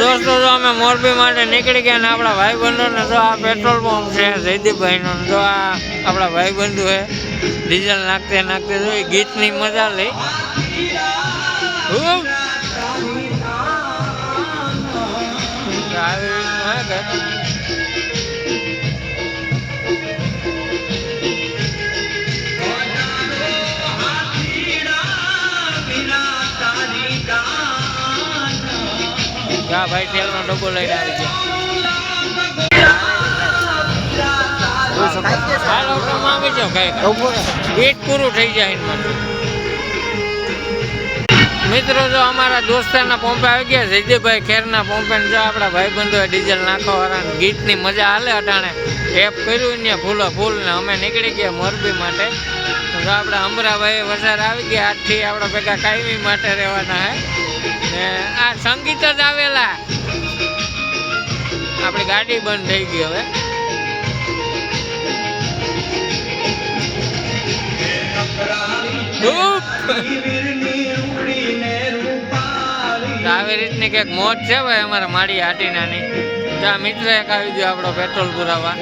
દોસ્તો જો અમે મોરબી માટે નીકળી ગયા ને આપણા ભાઈબંધો ને જો આ પેટ્રોલ પંપ છે જયદીપભાઈ નો, જો આ આપણા ભાઈબંધુ છે ડીઝલ નાખતે નાખતે જો ગીતની મજા લઈ. હા ભાઈ તેલનો ડબ્બો લઈને આવી ગયા. પેટ પૂરું થઈ જાય. મિત્રો જો અમારા દોસ્તારના પંપે આવી ગયા જયદીપભાઈ ખેરના પંપે, જો આપણા ભાઈબંધોએ ડીઝલ નાખવા વાળા ગીતની મજા હાલે અટાણે ટેપ કર્યું ને ફૂલો ફૂલ ને અમે નીકળી ગયા મોરબી માટે. તો આપણા અમરાભાઈ વસાર આવી ગયા, આજથી આપણા ભેગા કાયમી માટે રહેવાના હે ને આ સંગીત જ આવેલા. આપણી ગાડી બંધ થઈ ગઈ હવે. આવી રીતની કઈક મોજ છે ભાઈ અમારા માળી હાટીનાની. મિત્ર એક આવી ગયો આપણો પેટ્રોલ પુરાવા.